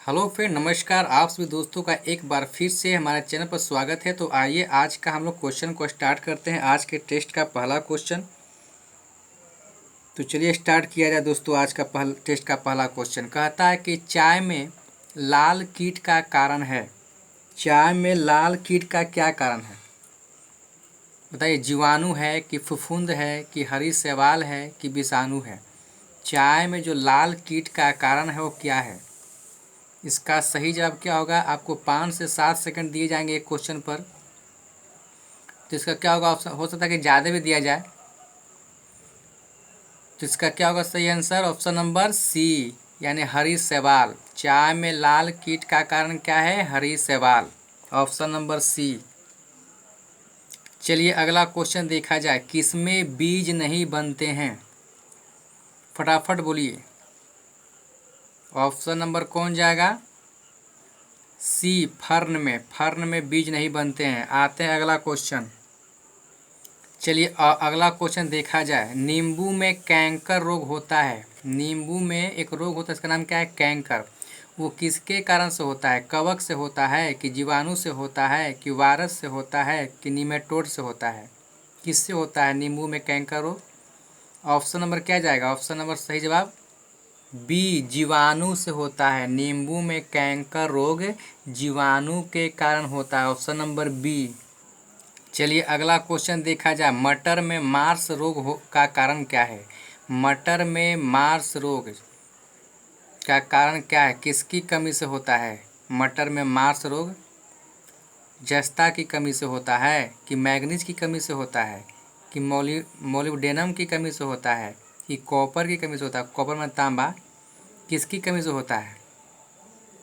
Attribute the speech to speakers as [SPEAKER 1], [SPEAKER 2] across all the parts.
[SPEAKER 1] Hello friend, नमस्कार। आप सभी दोस्तों का एक बार फिर से हमारे चैनल पर स्वागत है। तो आइए आज का हम लोग क्वेश्चन को स्टार्ट करते हैं। आज के टेस्ट का पहला क्वेश्चन, तो चलिए स्टार्ट किया जाए दोस्तों। आज का टेस्ट का पहला क्वेश्चन कहता है कि चाय में लाल कीट का कारण है। चाय में लाल कीट का क्या कारण है बताइए। जीवाणु है कि फफूंद है कि हरी शैवाल है कि विषाणु है। चाय में जो लाल कीट का कारण है वो क्या है? इसका सही जवाब क्या होगा? आपको 5 से 7 सेकंड दिए जाएंगे एक क्वेश्चन पर। तो इसका क्या होगा? ऑप्शन हो सकता है कि ज़्यादा भी दिया जाए। तो इसका क्या होगा सही आंसर? ऑप्शन नंबर सी, यानी हरी शैवाल। चाय में लाल कीट का कारण क्या है? हरी शैवाल। Option number C. चलिए अगला क्वेश्चन देखा जाए। किसमें बीज नहीं बनते हैं? फटाफट बोलिए। ऑप्शन नंबर कौन जाएगा? सी, फर्न में। फर्न में बीज नहीं बनते हैं। आते हैं अगला क्वेश्चन। चलिए अगला क्वेश्चन देखा जाए। नींबू में कैंकर रोग होता है। नींबू में एक रोग होता है, इसका नाम क्या है? कैंकर। वो किसके कारण से होता है? कवक से होता है कि जीवाणु से होता है कि वायरस से होता है कि निमेटोड से होता है? किससे होता है नींबू में कैंकर रोग? ऑप्शन नंबर क्या जाएगा? ऑप्शन नंबर सही जवाब बी, जीवाणु से होता है। नींबू में कैंकर रोग जीवाणु के कारण होता है। Option number B. चलिए अगला क्वेश्चन देखा जाए। मटर में मार्स रोग का कारण क्या है? मटर में मार्स रोग का कारण क्या है? किसकी कमी से होता है मटर में मार्स रोग? जस्ता की कमी से होता है कि मैग्नीज की कमी से होता है कि मोलिब्डेनम की कमी से होता है कि कॉपर की कमी से होता है? कॉपर में तांबा। किसकी कमी से होता है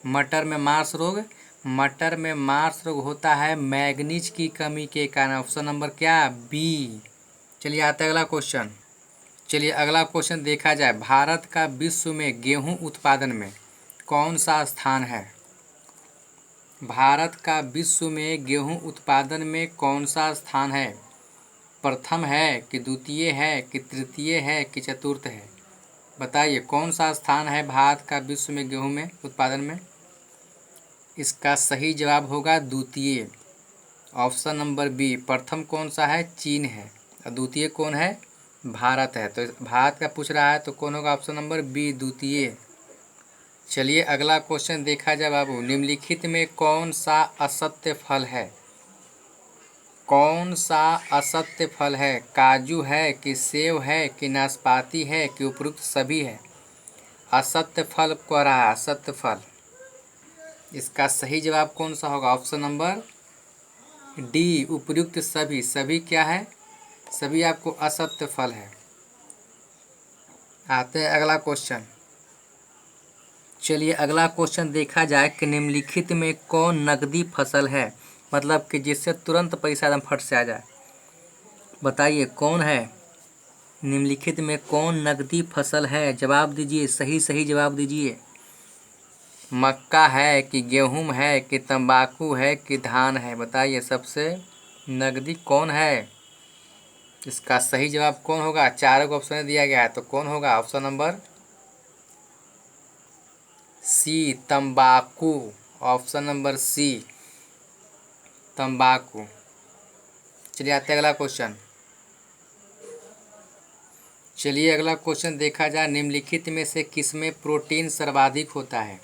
[SPEAKER 1] मटर में मार्स रोग? मटर में मार्स रोग होता है मैग्नीज की कमी के कारण। ऑप्शन नंबर क्या? बी। चलिए आता है अगला क्वेश्चन। चलिए अगला क्वेश्चन देखा जाए। भारत का विश्व में गेहूं उत्पादन में कौन सा स्थान है? भारत का विश्व में गेहूं उत्पादन में कौन सा स्थान है? प्रथम है कि द्वितीय है कि तृतीय है कि चतुर्थ है? बताइए कौन सा स्थान है भारत का विश्व में गेहूं में उत्पादन में? इसका सही जवाब होगा द्वितीय। Option number B. प्रथम कौन सा है? चीन है। और द्वितीय कौन है? भारत है। तो भारत का पूछ रहा है तो कौन होगा? ऑप्शन नंबर बी, द्वितीय। चलिए अगला क्वेश्चन देखा जाए बाबू। निम्नलिखित में कौन सा असत्य फल है? कौन सा असत्य फल है? काजू है कि सेब है कि नाशपाती है कि उपरोक्त सभी है? असत्य फल कह रहा है, असत्य फल। इसका सही जवाब कौन सा होगा? ऑप्शन नंबर डी, उपयुक्त सभी। सभी क्या है? सभी आपको असत्य फल है। आते हैं अगला क्वेश्चन। चलिए अगला क्वेश्चन देखा जाए कि निम्नलिखित में कौन नकदी फसल है? मतलब कि जिससे तुरंत पैसा एकदम फट से आ जाए। बताइए कौन है? निम्नलिखित में कौन नकदी फसल है? जवाब दीजिए, सही सही जवाब दीजिए। मक्का है कि गेहूं है कि तंबाकू है कि धान है? बताइए सबसे नकदी कौन है? इसका सही जवाब कौन होगा? चारों को ऑप्शन दिया गया है तो कौन होगा? ऑप्शन नंबर सी, तंबाकू। ऑप्शन नंबर सी, तंबाकू। चलिए आते हैं अगला क्वेश्चन। चलिए अगला क्वेश्चन देखा जाए। निम्नलिखित में से किसमें प्रोटीन सर्वाधिक होता है?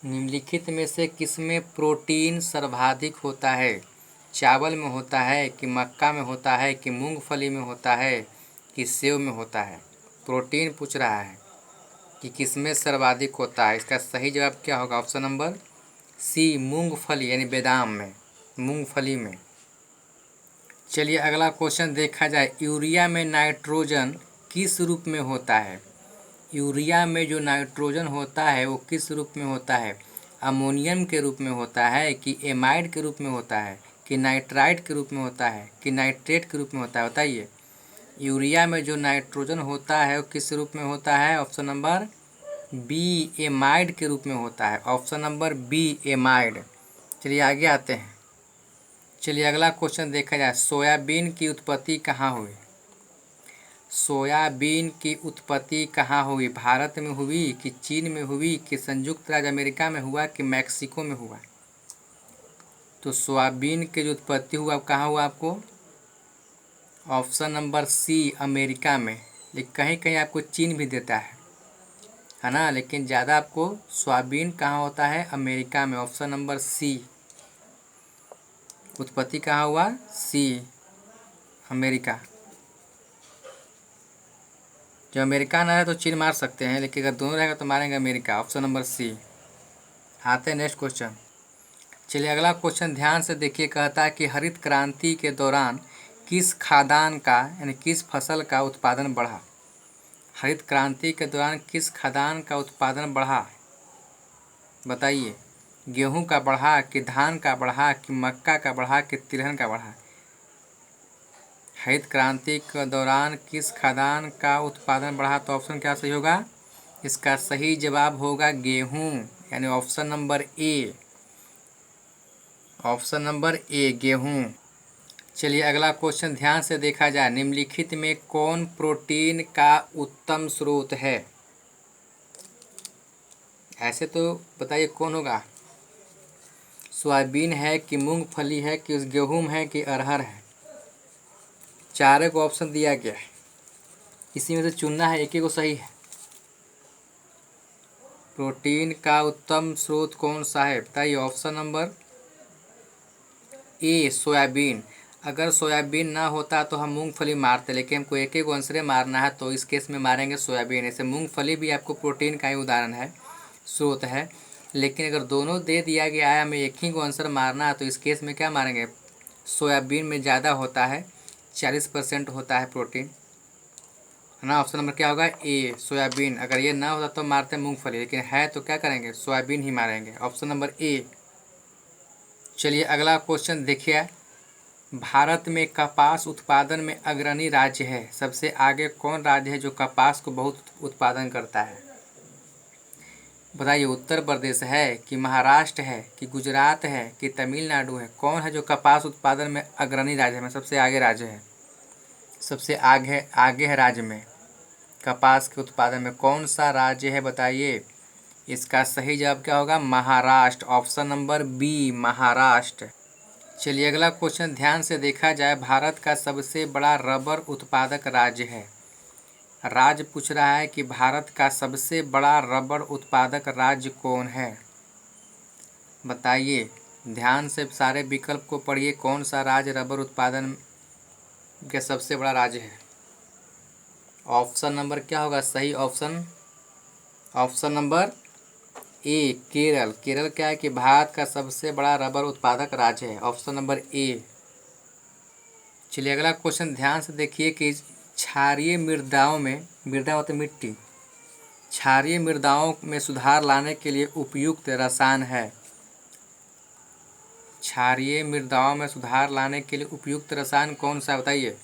[SPEAKER 1] निम्नलिखित में से किसमें प्रोटीन सर्वाधिक होता है? चावल में होता है कि मक्का में होता है कि मूंगफली में होता है कि सेव में होता है? प्रोटीन पूछ रहा है कि किसमें सर्वाधिक होता है। इसका सही जवाब क्या होगा? ऑप्शन नंबर सी, मूंगफली यानी बादाम में, मूंगफली में। चलिए अगला क्वेश्चन देखा जाए। यूरिया में नाइट्रोजन किस रूप में होता है? यूरिया में जो नाइट्रोजन होता है वो किस रूप में होता है? अमोनियम के रूप में होता है कि एमाइड के रूप में होता है कि नाइट्राइट के रूप में होता है कि नाइट्रेट के रूप में होता है? बताइए। यूरिया में जो नाइट्रोजन होता है वो किस रूप में होता है? ऑप्शन नंबर बी, एमाइड के रूप में होता है। Option number B, amide. चलिए आगे आते हैं। चलिए अगला क्वेश्चन देखा जाए। सोयाबीन की उत्पत्ति कहाँ हुई? सोयाबीन की उत्पत्ति कहाँ हुई? भारत में हुई कि चीन में हुई कि संयुक्त राज्य अमेरिका में हुआ कि मैक्सिको में हुआ? तो सोयाबीन की जो उत्पत्ति हुआ कहाँ हुआ आपको? ऑप्शन नंबर सी, अमेरिका में। लेकिन कहीं कहीं आपको चीन भी देता है ना, लेकिन ज़्यादा आपको सोयाबीन कहाँ होता है? अमेरिका में। ऑप्शन नंबर सी, उत्पत्ति कहाँ हुआ? सी, अमेरिका। जो अमेरिका ना है तो चीन मार सकते हैं, लेकिन अगर दोनों रहेगा तो मारेंगे अमेरिका। ऑप्शन नंबर सी। आते हैं नेक्स्ट क्वेश्चन। चलिए अगला क्वेश्चन ध्यान से देखिए। कहता है कि हरित क्रांति के दौरान किस खाद्यान्न का यानी किस फसल का उत्पादन बढ़ा? हरित क्रांति के दौरान किस खाद्यान्न का उत्पादन बढ़ा? बताइए। गेहूं का बढ़ा कि धान का बढ़ा कि मक्का का बढ़ा कि तिलहन का बढ़ा? हरित क्रांति के दौरान किस खाद्यान्न का उत्पादन बढ़ा? तो ऑप्शन क्या सही होगा? इसका सही जवाब होगा गेहूं, यानी option number A. Option number A, गेहूं। चलिए अगला क्वेश्चन ध्यान से देखा जाए। निम्नलिखित में कौन प्रोटीन का उत्तम स्रोत है? ऐसे तो बताइए कौन होगा? सोयाबीन है कि मूंगफली है कि गेहूं है कि अरहर है? चारों को ऑप्शन दिया गया है, इसी में से चुनना है, एक ही को सही है। प्रोटीन का उत्तम स्रोत कौन सा है? बताइए। Option number A, soybean. अगर सोयाबीन ना होता तो हम मूंगफली मारते, लेकिन हमको एक एक आंसर मारना है तो इस केस में मारेंगे सोयाबीन। ऐसे मूंगफली भी आपको प्रोटीन का ही उदाहरण है, स्रोत है। लेकिन अगर दोनों दे दिया गया है, हमें एक ही को आंसर मारना है तो इस केस में क्या मारेंगे? सोयाबीन में ज़्यादा होता है, 40% होता है प्रोटीन, है ना। ऑप्शन नंबर क्या होगा? ए, सोयाबीन। अगर ये ना होता तो मारते मूंगफली, लेकिन है तो क्या करेंगे? सोयाबीन ही मारेंगे। Option number A. चलिए अगला क्वेश्चन देखिए। भारत में कपास उत्पादन में अग्रणी राज्य है। सबसे आगे कौन राज्य है जो कपास को बहुत उत्पादन करता है? बताइए। उत्तर प्रदेश है कि महाराष्ट्र है कि गुजरात है कि तमिलनाडु है? कौन है जो कपास उत्पादन में अग्रणी राज्य में सबसे आगे राज्य है? सबसे आगे है राज्य में कपास के उत्पादन में कौन सा राज्य है? बताइए। इसका सही जवाब क्या होगा? Maharashtra. Option number B, Maharashtra. चलिए अगला क्वेश्चन ध्यान से देखा जाए। भारत का सबसे बड़ा रबर उत्पादक राज्य है। राज्य पूछ रहा है कि भारत का सबसे बड़ा रबर उत्पादक राज्य कौन है? बताइए। ध्यान से सारे विकल्प को पढ़िए। कौन सा राज्य रबर उत्पादन के सबसे बड़ा राज्य है? ऑप्शन नंबर क्या होगा सही? Option number A, Kerala. Kerala क्या है कि भारत का सबसे बड़ा रबर उत्पादक राज्य है। Option number A. चलिए अगला क्वेश्चन ध्यान से देखिए कि क्षारीय मृदाओं में, मृदा मतलब मिट्टी, क्षारीय मृदाओं में सुधार लाने के लिए उपयुक्त रसायन है। क्षारीय मृदाओं में सुधार लाने के लिए उपयुक्त रसायन कौन सा? बताइए।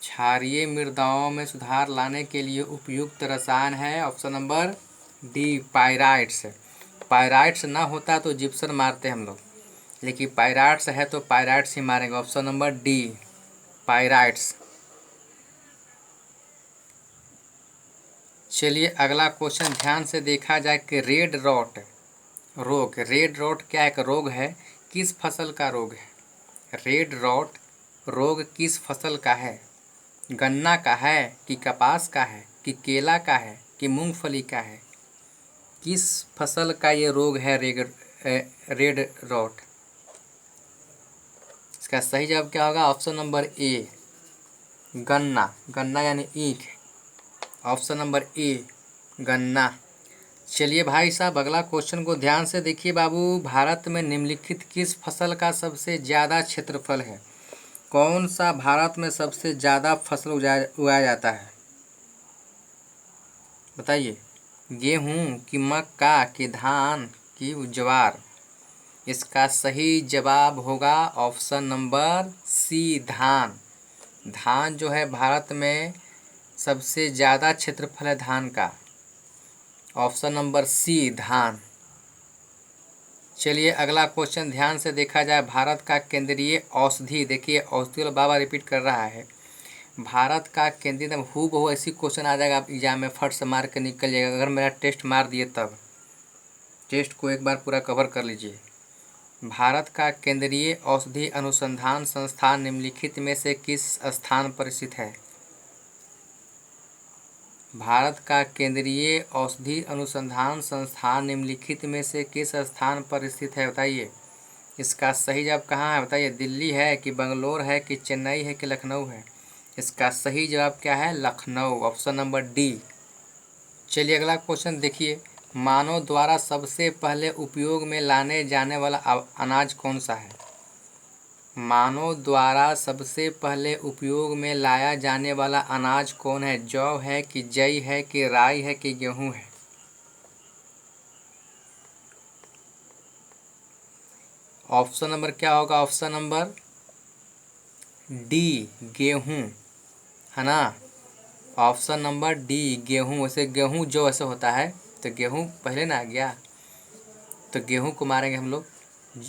[SPEAKER 1] क्षारीय मृदाओं में सुधार लाने के लिए उपयुक्त रसायन है option number D, pyrites. Pyrites ना होता तो जिप्सम मारते हम लोग, लेकिन पाइराइट्स है तो पाइराइट्स ही मारेंगे। Option number D, pyrites. चलिए अगला क्वेश्चन ध्यान से देखा जाए कि रेड रॉट रोग, रेड रॉट क्या एक रोग है? किस फसल का रोग है? रेड रॉट रोग किस फसल का है? गन्ना का है कि कपास का है कि केला का है कि मूंगफली का है? किस फसल का ये रोग है रेड रॉट? इसका सही जवाब क्या होगा? ऑप्शन नंबर ए, गन्ना। गन्ना यानी ईख। ऑप्शन नंबर ए, गन्ना। चलिए भाई साहब अगला क्वेश्चन को ध्यान से देखिए बाबू। भारत में निम्नलिखित किस फसल का सबसे ज़्यादा क्षेत्रफल है? कौन सा भारत में सबसे ज़्यादा फसल उगाया जाता है? बताइए। गेहूँ कि मक्का कि धान कि ज्वार? इसका सही जवाब होगा ऑप्शन नंबर सी, धान। धान जो है भारत में सबसे ज़्यादा क्षेत्रफल है धान का। ऑप्शन नंबर सी, धान। चलिए अगला क्वेश्चन ध्यान से देखा जाए। भारत का केंद्रीय औषधि, देखिए औषधि वाला बाबा रिपीट कर रहा है। भारत का केंद्रीय एकदम हूबहू ऐसी क्वेश्चन आ जाएगा, आप एग्जाम में फट से मार के निकल जाएगा। अगर मेरा टेस्ट मार दिए तब टेस्ट को एक बार पूरा कवर कर लीजिए। भारत का केंद्रीय औषधि अनुसंधान संस्थान निम्नलिखित में से किस स्थान पर स्थित है? भारत का केंद्रीय औषधि अनुसंधान संस्थान निम्नलिखित में से किस स्थान पर स्थित है, बताइए। इसका सही जवाब कहाँ है बताइए। दिल्ली है कि बंगलोर है कि चेन्नई है कि लखनऊ है? इसका सही जवाब क्या है? Lucknow, option number D. चलिए अगला क्वेश्चन देखिए। मानव द्वारा सबसे पहले उपयोग में लाने जाने वाला अनाज कौन सा है? मानव द्वारा सबसे पहले उपयोग में लाया जाने वाला अनाज कौन है? जौ है कि जई है कि राई है कि गेहूं है? ऑप्शन नंबर क्या होगा? ऑप्शन नंबर डी, गेहूं, है ना। ऑप्शन नंबर डी, गेहूं। वैसे गेहूं जो ऐसे होता है तो गेहूं पहले ना आ गया, तो गेहूं को मारेंगे हम लोग।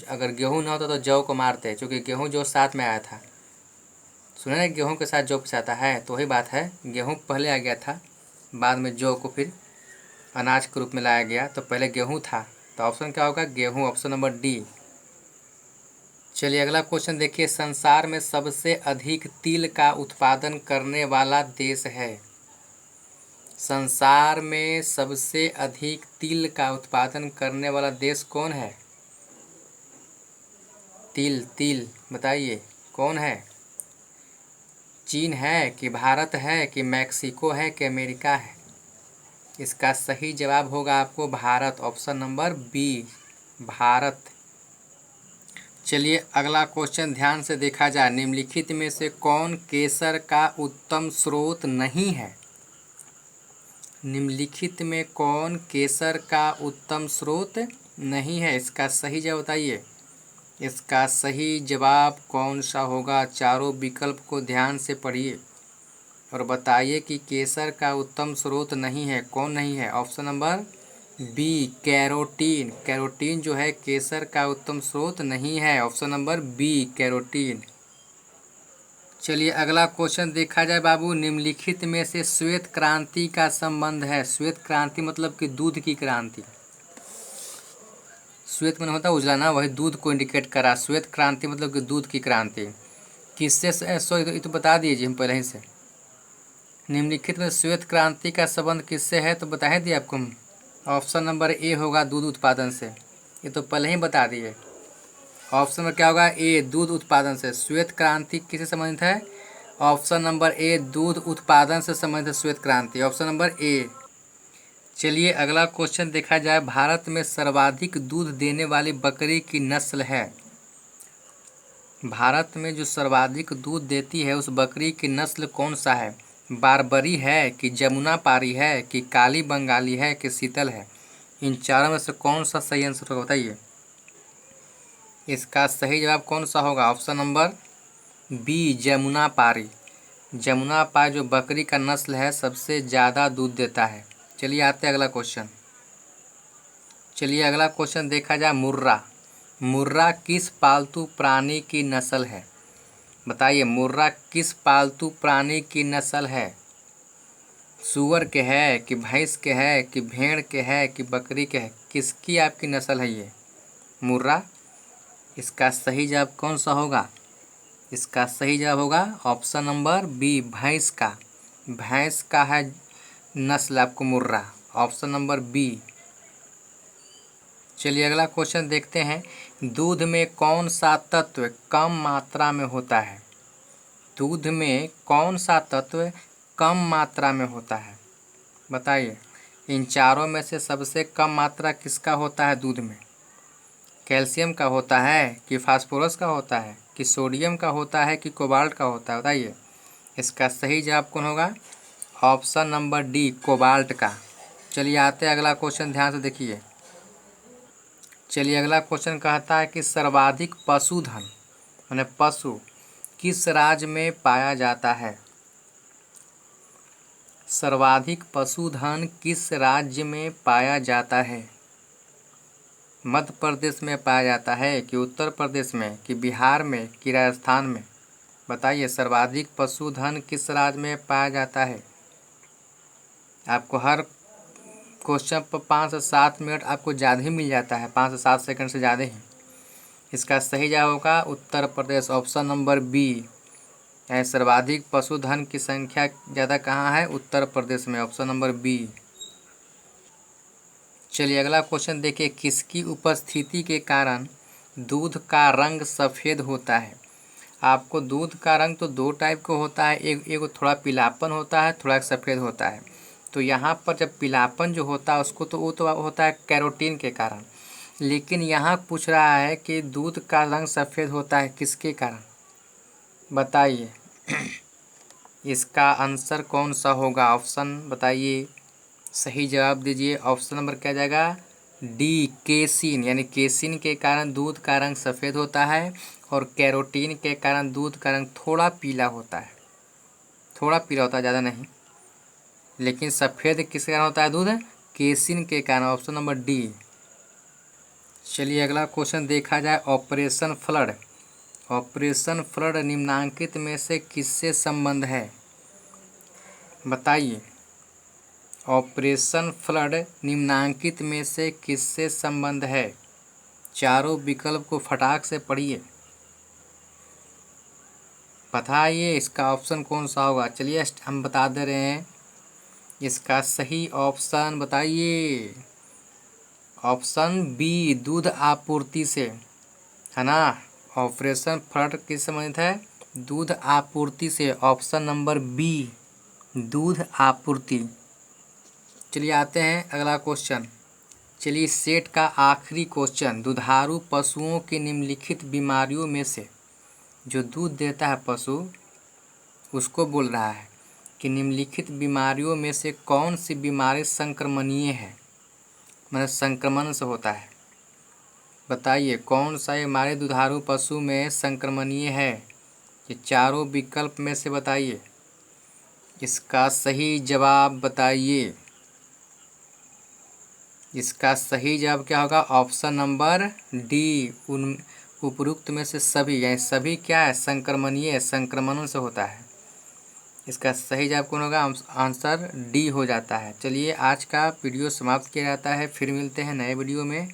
[SPEAKER 1] अगर गेहूं ना होता तो जौ को मारते, क्योंकि गेहूं जो साथ में आया था। सुने ना, गेहूं के साथ जौ पिसाता है, तो वही बात है। गेहूं पहले आ गया था, बाद में जौ को फिर अनाज के रूप में लाया गया, तो पहले गेहूं था। तो ऑप्शन क्या होगा? गेहूं, ऑप्शन नंबर डी। चलिए अगला क्वेश्चन देखिए। संसार में सबसे अधिक तिल का उत्पादन करने वाला देश है? संसार में सबसे अधिक तिल का उत्पादन करने वाला देश कौन है? तिल, तिल बताइए कौन है? चीन है कि भारत है कि मैक्सिको है कि अमेरिका है? इसका सही जवाब होगा आपको Bharat, option number B, Bharat. चलिए अगला क्वेश्चन ध्यान से देखा जाए। निम्नलिखित में से कौन केसर का उत्तम स्रोत नहीं है? निम्नलिखित में कौन केसर का उत्तम स्रोत नहीं है? इसका सही जवाब बताइए। इसका सही जवाब कौन सा होगा? चारों विकल्प को ध्यान से पढ़िए और बताइए कि केसर का उत्तम स्रोत नहीं है, कौन नहीं है? Option number B, carotene. Carotene जो है केसर का उत्तम स्रोत नहीं है, ऑप्शन नंबर बी, कैरोटीन। चलिए अगला क्वेश्चन देखा जाए बाबू। निम्नलिखित में से श्वेत क्रांति का संबंध है? श्वेत क्रांति मतलब कि दूध की क्रांति। श्वेत मन होता है उजला ना, वही दूध को इंडिकेट करा। श्वेत क्रांति मतलब कि दूध की क्रांति। किससे? सॉरी, ये तो बता दीजिए हम पहले ही से। निम्नलिखित में श्वेत क्रांति का संबंध किससे है? तो बता ही दिए आपको हम। ऑप्शन नंबर ए होगा दूध उत्पादन से, ये तो पहले ही बता दिए। ऑप्शन नंबर क्या होगा? ए, दूध उत्पादन से। श्वेत क्रांति किससे संबंधित है? ऑप्शन नंबर ए, दूध उत्पादन से संबंधित है श्वेत क्रांति, ऑप्शन नंबर ए। चलिए अगला क्वेश्चन देखा जाए। भारत में सर्वाधिक दूध देने वाली बकरी की नस्ल है? भारत में जो सर्वाधिक दूध देती है उस बकरी की नस्ल कौन सा है? बारबरी है कि जमुना पारी है कि काली बंगाली है कि शीतल है? इन चारों में से कौन सा सही आंसर होगा बताइए। इसका सही जवाब कौन सा होगा? ऑप्शन नंबर बी, जमुना पारी। जमुना पारी जो बकरी का नस्ल है सबसे ज़्यादा दूध देता है। चलिए आते हैं अगला क्वेश्चन। चलिए अगला क्वेश्चन देखा जाए। मुर्रा। मुर्रा किस पालतू प्राणी की नस्ल है? बताइए मुर्रा किस पालतू प्राणी की नस्ल है? सूअर के है कि भैंस के है कि भेड़ के है कि बकरी के है? किसकी आपकी नस्ल है ये मुर्रा? इसका सही जवाब कौन सा होगा? इसका सही जवाब होगा ऑप्शन नंबर बी, भैंस का। भैंस का है नस्ल आपको मुर्रा, ऑप्शन नंबर बी। चलिए अगला क्वेश्चन देखते हैं। दूध में कौन सा तत्व कम मात्रा में होता है? दूध में कौन सा तत्व कम मात्रा में होता है? बताइए। इन चारों में से सबसे कम मात्रा किसका होता है दूध में? कैल्शियम का होता है कि फास्फोरस का होता है कि सोडियम का होता है कि कोबाल्ट का होता है? बताइए। इसका सही जवाब कौन होगा? ऑप्शन नंबर डी, कोबाल्ट का। चलिए आते हैं अगला क्वेश्चन, ध्यान से देखिए। चलिए अगला क्वेश्चन कहता है कि सर्वाधिक पशुधन यानी पशु किस राज्य में पाया जाता है? सर्वाधिक पशुधन किस राज्य में पाया जाता है? मध्य प्रदेश में पाया जाता है कि उत्तर प्रदेश में कि बिहार में कि राजस्थान में? बताइए सर्वाधिक पशुधन किस राज्य में पाया जाता है। आपको हर क्वेश्चन पर 5 से 7 मिनट आपको ज़्यादा ही मिल जाता है, 5 से 7 सेकंड से ज़्यादा ही। इसका सही जवाब होगा Uttar Pradesh, option number B है। सर्वाधिक पशुधन की संख्या ज़्यादा कहाँ है, उत्तर प्रदेश में, ऑप्शन नंबर बी। चलिए अगला क्वेश्चन देखिए, किसकी उपस्थिति के कारण दूध का रंग सफ़ेद होता है। आपको दूध का रंग तो 2 टाइप का होता है, एक थोड़ा पीलापन होता है, थोड़ा सफ़ेद होता है। तो यहाँ पर जब पीलापन जो होता है उसको तो वो तो होता है कैरोटीन के कारण, लेकिन यहाँ पूछ रहा है कि दूध का रंग सफ़ेद होता है किसके कारण, बताइए। इसका आंसर कौन सा होगा, ऑप्शन बताइए, सही जवाब दीजिए। ऑप्शन नंबर क्या जाएगा, डी, केसिन, यानी केसिन के कारण दूध का रंग सफ़ेद होता है और कैरोटीन के कारण दूध का रंग थोड़ा पीला होता है, थोड़ा पीला होता है, ज़्यादा नहीं। लेकिन सफ़ेद किसके कारण होता है दूध, केसिन के कारण, ऑप्शन नंबर डी। चलिए अगला क्वेश्चन देखा जाए, ऑपरेशन फ्लड। ऑपरेशन फ्लड निम्नांकित में से किससे संबंध है, बताइए। ऑपरेशन फ्लड निम्नांकित में से किससे संबंध है, चारों विकल्प को फटाक से पढ़िए, बताइए इसका ऑप्शन कौन सा होगा। चलिए हम बता दे रहे हैं, इसका सही ऑप्शन बताइए, ऑप्शन बी, दूध आपूर्ति से, है ना। ऑपरेशन फ्लड किस संबंधित है, दूध आपूर्ति से, ऑप्शन नंबर बी, दूध आपूर्ति। चलिए आते हैं अगला क्वेश्चन। चलिए सेट का आखिरी क्वेश्चन, दुधारू पशुओं की निम्नलिखित बीमारियों में से, जो दूध देता है पशु उसको बोल रहा है कि निम्नलिखित बीमारियों में से कौन सी बीमारी संक्रमणीय है, मतलब संक्रमण से होता है, बताइए कौन सा हमारे दुधारू पशु में संक्रमणीय है। ये चारों विकल्प में से बताइए, इसका सही जवाब बताइए। इसका सही जवाब क्या होगा, ऑप्शन नंबर डी, उन उपरोक्त में से सभी, यानी सभी क्या है, संक्रमणीय है, संक्रमणों से होता है। इसका सही जवाब कौन होगा, आंसर डी हो जाता है। चलिए आज का वीडियो समाप्त किया जाता है, फिर मिलते हैं नए वीडियो में।